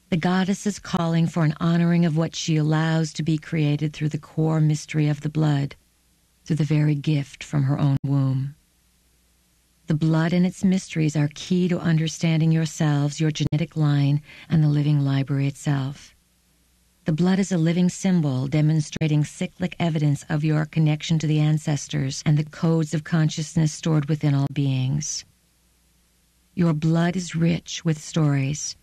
The goddess is calling for an honoring of what she allows to be created through the core mystery of the blood, through the very gift from her own womb. The blood and its mysteries are key to understanding yourselves, your genetic line, and the living library itself. The blood is a living symbol demonstrating cyclic evidence of your connection to the ancestors and the codes of consciousness stored within all beings. Your blood is rich with stories.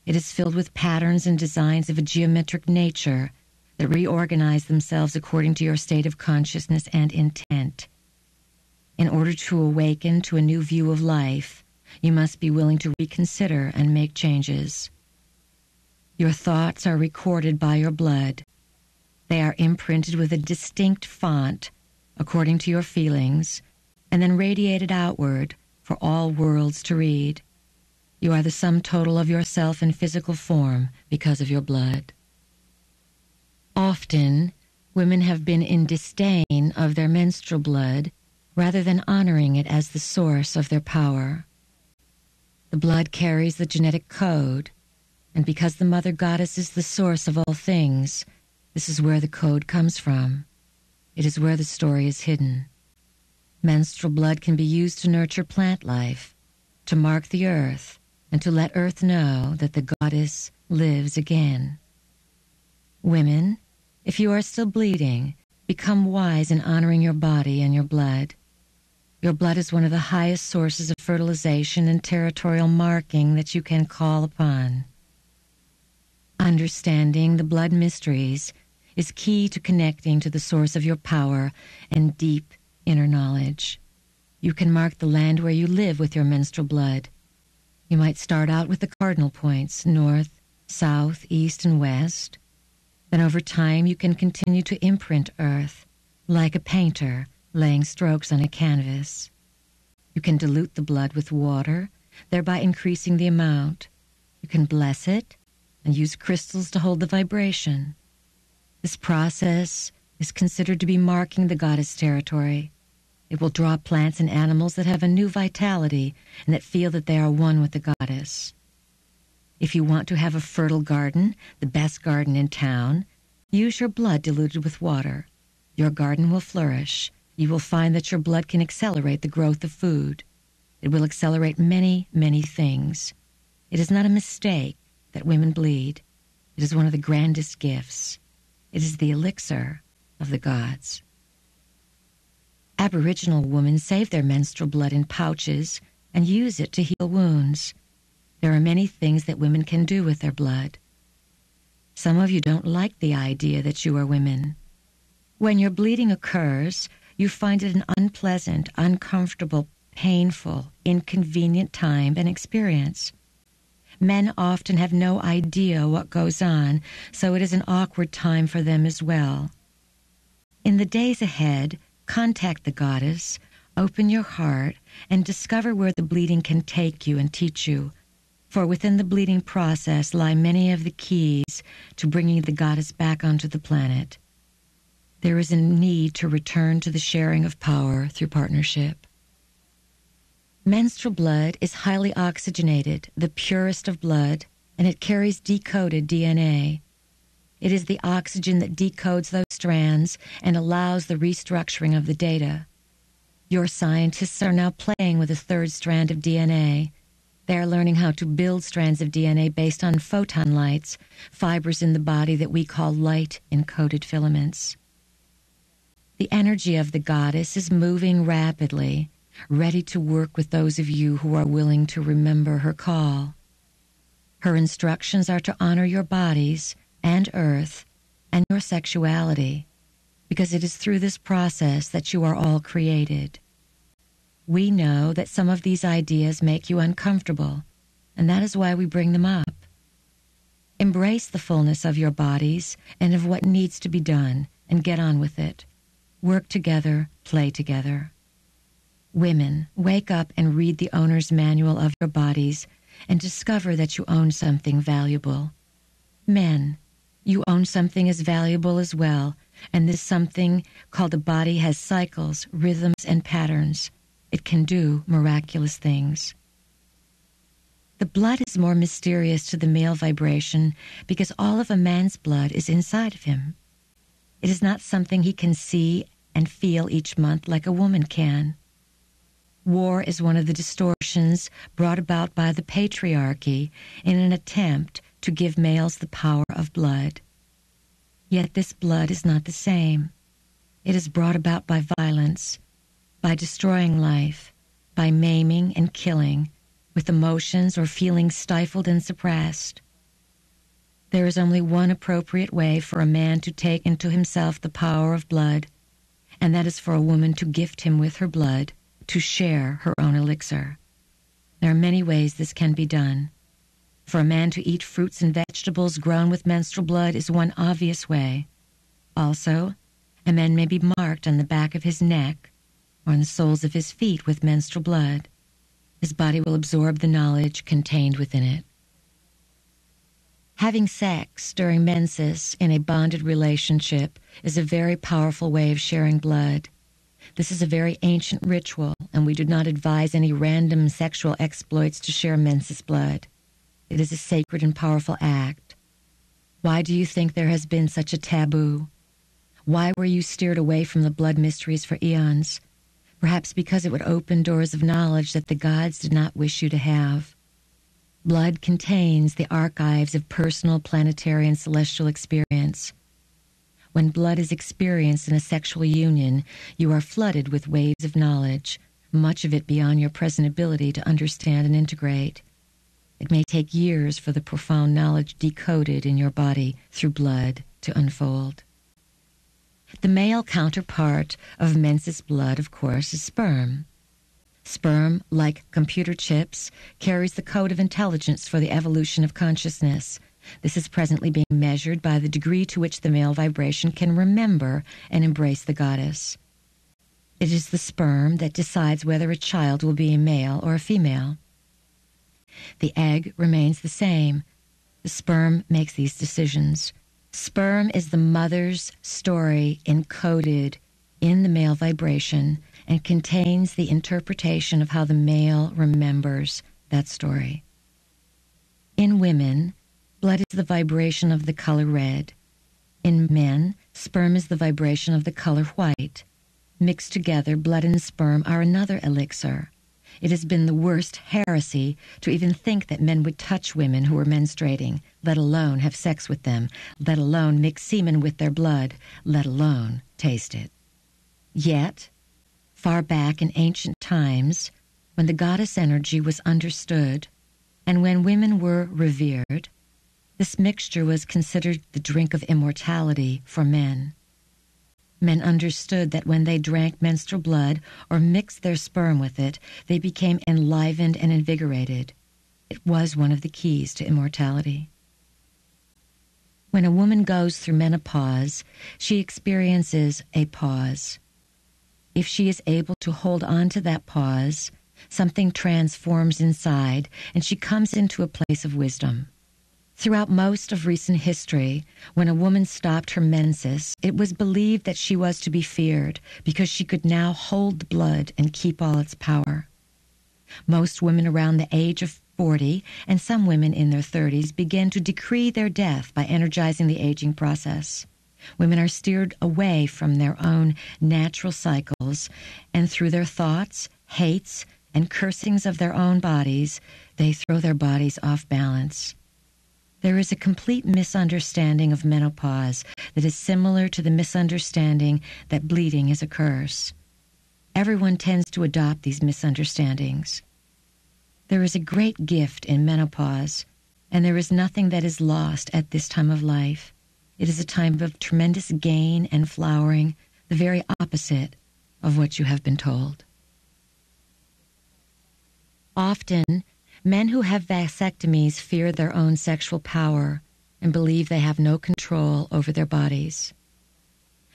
It is filled with patterns and designs of a geometric nature that reorganize themselves according to your state of consciousness and intent. In order to awaken to a new view of life, you must be willing to reconsider and make changes. Your thoughts are recorded by your blood. They are imprinted with a distinct font according to your feelings, and then radiated outward for all worlds to read. You are the sum total of yourself in physical form because of your blood. Often, women have been in disdain of their menstrual blood rather than honoring it as the source of their power. The blood carries the genetic code, and because the Mother Goddess is the source of all things, this is where the code comes from. It is where the story is hidden. Menstrual blood can be used to nurture plant life, to mark the earth, and to let earth know that the goddess lives again. Women, if you are still bleeding, become wise in honoring your body and your blood. Your blood is one of the highest sources of fertilization and territorial marking that you can call upon. Understanding the blood mysteries is key to connecting to the source of your power and deep inner knowledge. You can mark the land where you live with your menstrual blood. You might start out with the cardinal points, north, south, east, and west. Then over time you can continue to imprint earth, like a painter laying strokes on a canvas. You can dilute the blood with water, thereby increasing the amount. You can bless it and use crystals to hold the vibration. This process is considered to be marking the goddess territory. It will draw plants and animals that have a new vitality and that feel that they are one with the goddess. If you want to have a fertile garden, the best garden in town, use your blood diluted with water. Your garden will flourish. You will find that your blood can accelerate the growth of food. It will accelerate many, many things. It is not a mistake that women bleed. It is one of the grandest gifts. It is the elixir of the gods. Aboriginal women save their menstrual blood in pouches and use it to heal wounds. There are many things that women can do with their blood. Some of you don't like the idea that you are women. When your bleeding occurs, you find it an unpleasant, uncomfortable, painful, inconvenient time and experience. Men often have no idea what goes on, so it is an awkward time for them as well. In the days ahead, contact the goddess, open your heart, and discover where the bleeding can take you and teach you. For within the bleeding process lie many of the keys to bringing the goddess back onto the planet. There is a need to return to the sharing of power through partnership. Menstrual blood is highly oxygenated, the purest of blood, and it carries decoded DNA. It is the oxygen that decodes those strands and allows the restructuring of the data. Your scientists are now playing with a third strand of DNA. They are learning how to build strands of DNA based on photon lights, fibers in the body that we call light-encoded filaments. The energy of the goddess is moving rapidly, ready to work with those of you who are willing to remember her call. Her instructions are to honor your bodies and earth and your sexuality, because it is through this process that you are all created. We know that some of these ideas make you uncomfortable, and that is why we bring them up. Embrace the fullness of your bodies and of what needs to be done, and get on with it. Work together, play together. Women, wake up and read the owner's manual of your bodies and discover that you own something valuable. Men, you own something as valuable as well, and this something called a body has cycles, rhythms, and patterns. It can do miraculous things. The blood is more mysterious to the male vibration because all of a man's blood is inside of him. It is not something he can see and feel each month like a woman can. War is one of the distortions brought about by the patriarchy in an attempt to give males the power of blood. Yet this blood is not the same. It is brought about by violence, by destroying life, by maiming and killing, with emotions or feelings stifled and suppressed. There is only one appropriate way for a man to take into himself the power of blood, and that is for a woman to gift him with her blood, to share her own elixir. There are many ways this can be done. For a man to eat fruits and vegetables grown with menstrual blood is one obvious way. Also, a man may be marked on the back of his neck or on the soles of his feet with menstrual blood. His body will absorb the knowledge contained within it. Having sex during menses in a bonded relationship is a very powerful way of sharing blood. This is a very ancient ritual, and we do not advise any random sexual exploits to share menses blood. It is a sacred and powerful act. Why do you think there has been such a taboo? Why were you steered away from the blood mysteries for eons? Perhaps because it would open doors of knowledge that the gods did not wish you to have. Blood contains the archives of personal, planetary, and celestial experience. When blood is experienced in a sexual union, you are flooded with waves of knowledge, much of it beyond your present ability to understand and integrate. It may take years for the profound knowledge decoded in your body through blood to unfold. The male counterpart of menses blood, of course, is sperm. Sperm, like computer chips, carries the code of intelligence for the evolution of consciousness. This is presently being measured by the degree to which the male vibration can remember and embrace the goddess. It is the sperm that decides whether a child will be a male or a female. The egg remains the same. The sperm makes these decisions. Sperm is the mother's story encoded in the male vibration and contains the interpretation of how the male remembers that story. In women, blood is the vibration of the color red. In men, sperm is the vibration of the color white. Mixed together, blood and sperm are another elixir. It has been the worst heresy to even think that men would touch women who are menstruating, let alone have sex with them, let alone mix semen with their blood, let alone taste it. Yet, far back in ancient times, when the goddess energy was understood, and when women were revered, this mixture was considered the drink of immortality for men. Men understood that when they drank menstrual blood or mixed their sperm with it, they became enlivened and invigorated. It was one of the keys to immortality. When a woman goes through menopause, she experiences a pause. If she is able to hold on to that pause, something transforms inside, and she comes into a place of wisdom. Throughout most of recent history, when a woman stopped her menses, it was believed that she was to be feared because she could now hold the blood and keep all its power. Most women around the age of 40, and some women in their 30s, begin to decree their death by energizing the aging process. Women are steered away from their own natural cycles, and through their thoughts, hates, and cursings of their own bodies, they throw their bodies off balance. There is a complete misunderstanding of menopause that is similar to the misunderstanding that bleeding is a curse. Everyone tends to adopt these misunderstandings. There is a great gift in menopause, and there is nothing that is lost at this time of life. It is a time of tremendous gain and flowering, the very opposite of what you have been told. Often, men who have vasectomies fear their own sexual power and believe they have no control over their bodies.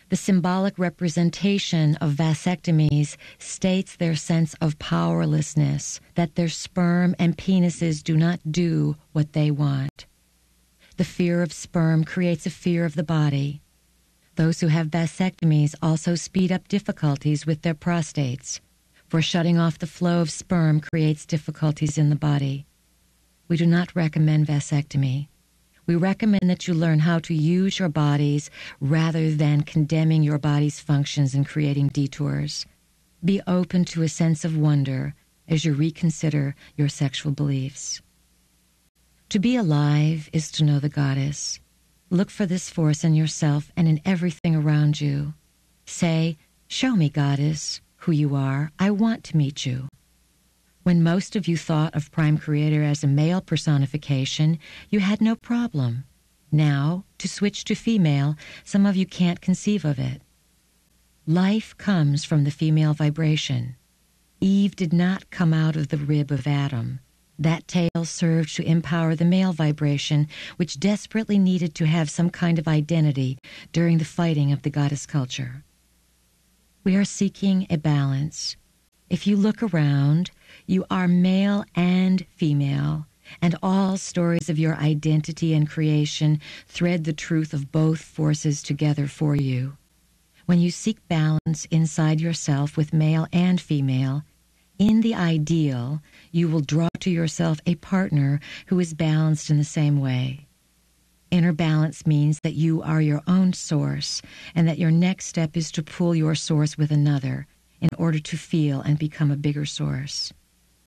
The symbolic representation of vasectomies states their sense of powerlessness, that their sperm and penises do not do what they want. The fear of sperm creates a fear of the body. Those who have vasectomies also speed up difficulties with their prostates, for shutting off the flow of sperm creates difficulties in the body. We do not recommend vasectomy. We recommend that you learn how to use your bodies rather than condemning your body's functions and creating detours. Be open to a sense of wonder as you reconsider your sexual beliefs. To be alive is to know the goddess. Look for this force in yourself and in everything around you. Say, "Show me, goddess, who you are. I want to meet you." When most of you thought of Prime Creator as a male personification, you had no problem. Now, to switch to female, some of you can't conceive of it. Life comes from the female vibration. Eve did not come out of the rib of Adam. That tale served to empower the male vibration, which desperately needed to have some kind of identity during the fighting of the goddess culture. We are seeking a balance. If you look around, you are male and female, and all stories of your identity and creation thread the truth of both forces together for you. When you seek balance inside yourself with male and female, in the ideal, you will draw to yourself a partner who is balanced in the same way. Inner balance means that you are your own source, and that your next step is to pool your source with another in order to feel and become a bigger source.